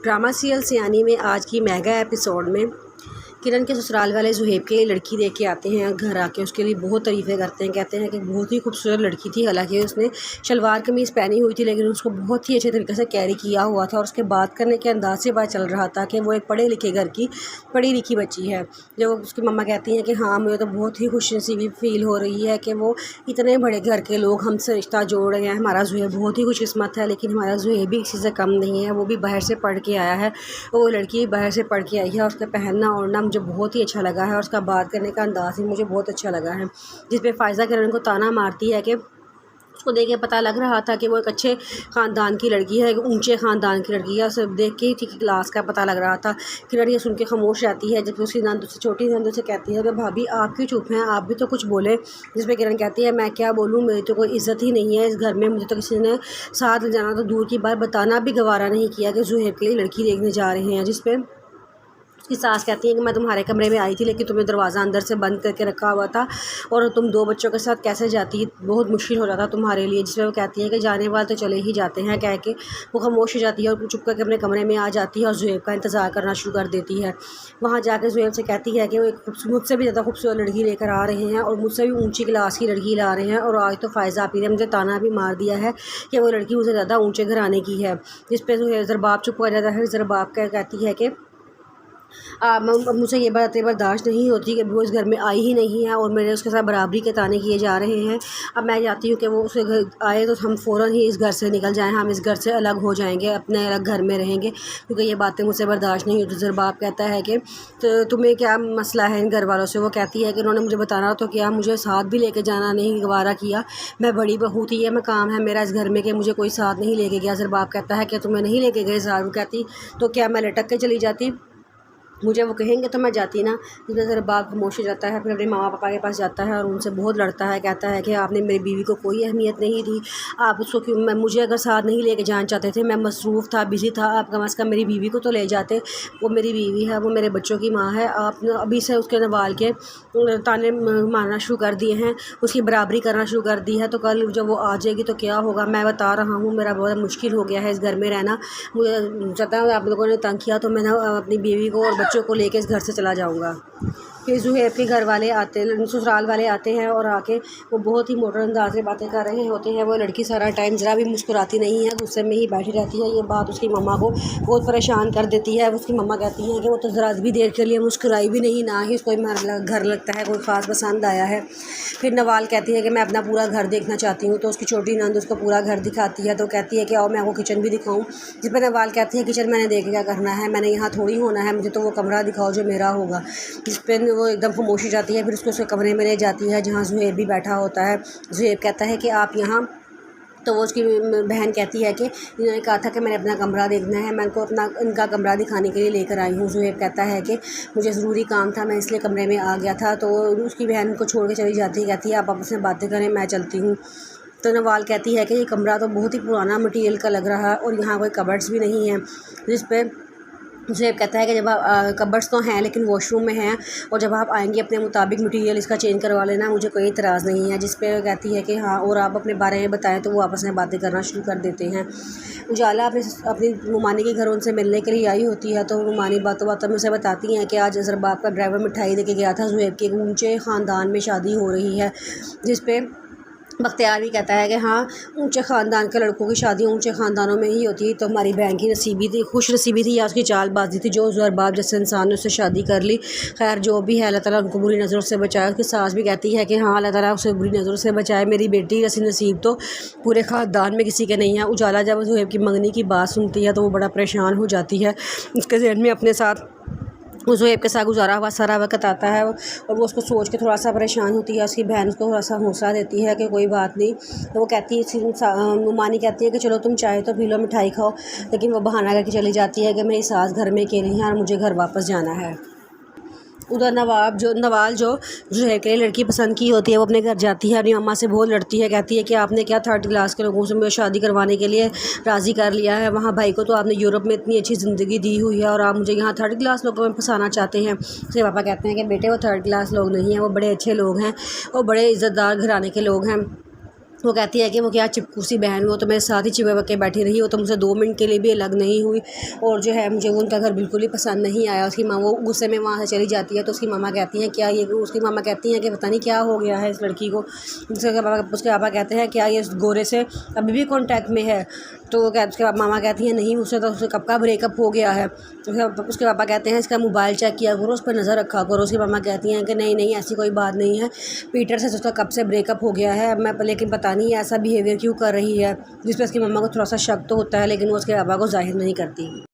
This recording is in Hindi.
ड्रामा सीरियल सियानी में आज की मेगा एपिसोड में किरण के ससुराल वाले ज़ुहैब के लिए लड़की देख के आते हैं। घर आके उसके लिए बहुत तारीफ़ें करते हैं, कहते हैं कि बहुत ही खूबसूरत लड़की थी। हालांकि उसने शलवार कमीज़ पहनी हुई थी लेकिन उसको बहुत ही अच्छे तरीके से कैरी किया हुआ था और उसके बात करने के अंदाज से पता चल रहा था कि वो एक पढ़े लिखे घर की पढ़ी लिखी बच्ची है। जब उसकी मम्मा कहती हैं कि हाँ, मुझे तो बहुत ही खुशनसीबी फील हो रही है कि वो इतने बड़े घर के लोग हमसे रिश्ता जोड़ रहे हैं। हमारा ज़ुहैब बहुत ही खुशकिस्मत है, लेकिन हमारा ज़ुहैब भी किसी से कम नहीं है। वो भी बाहर से पढ़ के आया है, वो लड़की बाहर से पढ़ के आई है। उसका पहनना ओढ़ना मुझे बहुत ही अच्छा लगा है और उसका बात करने का अंदाज़ ही मुझे बहुत अच्छा लगा है। जिस पे फ़ायज़ा किरण को ताना मारती है कि उसको देख के पता लग रहा था कि वो एक अच्छे ख़ानदान की लड़की है, एक ऊंचे ख़ानदान की लड़की है। उसे देख के ही ठीक क्लास का पता लग रहा था। किरण ये सुन के खामोश रहती है, जब उसकी नंद से छोटी नंद से कहती है कि भाभी आप क्यों चुप हैं, आप भी तो कुछ बोले। जिस पर किरण कहती है मैं क्या बोलूँ, मेरी तो कोई इज़्ज़त ही नहीं है इस घर में। मुझे तो किसी ने साथ ले जाना तो दूर की बात, बताना भी गवारा नहीं किया कि ज़ुहैब के लिए लड़की देखने जा रहे हैं। जिस पे उसकी सास कहती है कि मैं तुम्हारे कमरे में आई थी लेकिन तुम्हें दरवाज़ा अंदर से बंद करके रखा हुआ था और तुम 2 बच्चों के साथ कैसे जाती, बहुत मुश्किल हो जाता तुम्हारे लिए। जिसमें वो कहती है कि जाने वाले तो चले ही जाते हैं, कह के वो खामोश हो जाती है और चुप करके अपने कमरे में आ जाती है और ज़ुहैब का इंतज़ार करना शुरू कर देती है। वहाँ जाकर ज़ुहैब से कहती है कि वो एक मुझसे भी ज़्यादा खूबसूरत लड़की लेकर आ रहे हैं और मुझसे भी ऊँची क्लास की लड़की ला रहे हैं। और आज तो फ़ायज़ा आपी ने मुझे ताना भी मार दिया है कि वो लड़की मुझे ज़्यादा ऊँचे घराने की है। जिस पर ज़रबाब चुप हो जाता है। ज़रबाब कहती है कि मुझे ये बातें बर्दाश्त नहीं होती कि वो इस घर में आई ही नहीं है और मेरे उसके साथ बराबरी के ताने किए जा रहे हैं। अब मैं चाहती हूँ कि वो उसे घर आए तो हम फ़ौरन ही इस घर से निकल जाएं, हम इस घर से अलग हो जाएंगे, अपने अलग घर में रहेंगे, क्योंकि ये बातें मुझसे बर्दाश्त नहीं होती। ज़रबाब कहता है कि तो तुम्हें क्या मसला है इन घर वालों से। वो कहती है कि उन्होंने मुझे बताना तो क्या, मुझे साथ भी लेके जाना नहीं गवारा किया। मैं बड़ी बहू थी, ये मैं काम है मेरा इस घर में कि मुझे कोई साथ नहीं लेके गया। ज़रबाब कहता है कि तुम्हें नहीं लेके गए साथ। वो कहती तो क्या मैं लटक के चली जाती, मुझे वो कहेंगे तो मैं जाती ना। जिसमें ज़रबाब खामोश हो जाता है, फिर अपने मामा पापा के पास जाता है और उनसे बहुत लड़ता है। कहता है कि आपने मेरी बीवी को कोई अहमियत नहीं दी, आप उसको क्यों, मैं मुझे अगर साथ नहीं लेके जाना चाहते थे, मैं मसरूफ़ था, बिज़ी था, आप कम अज़ कम मेरी बीवी को तो ले जाते। वो मेरी बीवी है, वो मेरे बच्चों की माँ है। आपने अभी से उसके नवाल के ताने मारना शुरू कर दिए हैं, उसकी बराबरी करना शुरू कर दी है। तो कल जब वो आ जाएगी तो क्या होगा। मैं बता रहा हूँ मेरा बहुत मुश्किल हो गया है इस घर में रहना। मुझे ज़्यादा आप लोगों ने तंग किया तो मैं अपनी बीवी को और बच्चों को लेके इस घर से चला जाऊंगा। फिर ज़ुहैब के घर वाले आते, ससुराल वाले आते हैं और आके वो बहुत ही मोटर अंदाज से बातें कर रहे होते हैं। वो लड़की सारा टाइम ज़रा भी मुस्कुराती नहीं है, गुस्से में ही बैठी रहती है। ये बात उसकी मम्मा को बहुत परेशान कर देती है। उसकी मम्मा कहती हैं कि वो तो ज़रा भी देर के लिए मुस्कुराई भी नहीं, ना ही उसको घर लगता है कोई ख़ास पसंद आया है। फिर नवाल कहती है कि मैं अपना पूरा घर देखना चाहती हूँ, तो उसकी छोटी नंद उसको पूरा घर दिखाती है। तो कहती है कि आओ मैं आपको किचन भी दिखाऊँ। जिस पर नवाल कहती है किचन मैंने देख क्या करना है, मैंने यहाँ थोड़ी होना है, मुझे तो वो कमरा दिखाओ जो मेरा होगा। जिस पर वो एकदम खामोश हो जाती है। फिर उसको उसके कमरे में ले जाती है जहाँ ज़ुहैब भी बैठा होता है। ज़ुहैब कहता है कि आप यहाँ, तो वो उसकी बहन कहती है कि इन्होंने कहा था कि मैंने अपना कमरा देखना है, मैं इनको अपना इनका कमरा दिखाने के लिए लेकर आई हूँ। ज़ुहैब कहता है कि मुझे ज़रूरी काम था, मैं इसलिए कमरे में आ गया था। तो उसकी बहन को छोड़ के चली जाती है, कहती है आप आपस में बातें करें, मैं चलती हूँ। तो नवाल कहती है कि ये कमरा तो बहुत ही पुराना मटीरियल का लग रहा है और यहाँ कोई कबर्ड्स भी नहीं है। जिस पर ज़ुहैब कहता है कि जब आप कबर्ड्स तो हैं लेकिन वॉशरूम में हैं, और जब आप आएंगे अपने मुताबिक मटीरियल इसका चेंज करवा लेना, मुझे कोई इतराज़ नहीं है। जिस पे कहती है कि हाँ, और आप अपने बारे में बताएं। तो वो आपस में बातें करना शुरू कर देते हैं। उजाला अपनी रुमानी के घर उनसे मिलने के लिए आई होती है। तो रुमानी बातों बातों में उसे बताती हैं कि आज ज़रबाब का ड्राइवर मिठाई दे के गया था, ज़ुहैब के ऊँचे ख़ानदान में शादी हो रही है। जिस पे बख्तियार भी कहता है कि हाँ, ऊंचे ख़ानदान के लड़कों की शादी ऊंचे ख़ानदानों में ही होती है। तो हमारी बहन की नसीबी थी, खुश नसीबी थी या उसकी चालबाजी थी जो ज़रबाब जैसे इंसान ने उससे शादी कर ली। खैर जो भी है, अल्लाह ताला उनको बुरी नज़रों से बचाए। उसकी सास भी कहती है कि हाँ, अल्लाह ताला उसे बुरी नज़रों से बचाए। मेरी बेटी जैसी नसीब तो पूरे ख़ानदान में किसी के नहीं है। उजाला जब ज़ुहैब की मंगनी की बात सुनती है तो वो बड़ा परेशान हो जाती है। उसके ज़हन में अपने साथ ज़ुहैब के साथ गुजारा हुआ सारा वक्त आता है और वो उसको सोच के थोड़ा सा परेशान होती है। उसकी बहन उसको थोड़ा सा हौसला देती है कि कोई बात नहीं। तो वो कहती है, नुमानी कहती है कि चलो तुम चाहे तो पी लो, मिठाई खाओ, लेकिन वो बहाना करके चली जाती है कि मेरी सास घर में अकेली है और मुझे घर वापस जाना है। उधर नवाल जो ज़ुहैब के लिए लड़की पसंद की होती है, वो अपने घर जाती है, अपनी अम्मा से बहुत लड़ती है। कहती है कि आपने क्या 3rd क्लास के लोगों से मुझे शादी करवाने के लिए राज़ी कर लिया है। वहाँ भाई को तो आपने यूरोप में इतनी अच्छी ज़िंदगी दी हुई है और आप मुझे यहाँ 3rd क्लास लोगों में फंसाना चाहते हैं। उसके पापा कहते हैं कि बेटे वो 3rd क्लास लोग नहीं हैं, वो बड़े अच्छे लोग हैं, वो बड़े इज़्ज़तदार घराने के लोग हैं। वो कहती है कि वो क्या चिपकू सी बहन, वो तो मेरे साथ ही चिपक के बैठी रही, वो तो मुझसे 2 मिनट के लिए भी अलग नहीं हुई, और जो है मुझे वो उनका घर बिल्कुल ही पसंद नहीं आया। उसकी माँ वो गुस्से में वहाँ से चली जाती है। तो उसकी मामा कहती हैं क्या ये, उसकी मामा कहती हैं कि पता नहीं क्या हो गया है इस लड़की को। उसके पापा कहते हैं क्या ये गोरे से अभी भी कॉन्टैक्ट में है। तो उसके मामा कहती हैं नहीं, उससे तो उससे कब का ब्रेकअप हो गया है। उसके पापा कहते हैं इसका मोबाइल चेक किया करो, उस पर नज़र रखा करो। उसकी मामा कहती हैं कि नहीं नहीं ऐसी कोई बात नहीं है, पीटर से उसका कब से ब्रेकअप हो गया है, मैं लेकिन पता नहीं ऐसा बिहेवियर क्यों कर रही है। जिस पर उसकी मम्मा को थोड़ा सा शक तो होता है, लेकिन वो उसके पापा को जाहिर नहीं करती।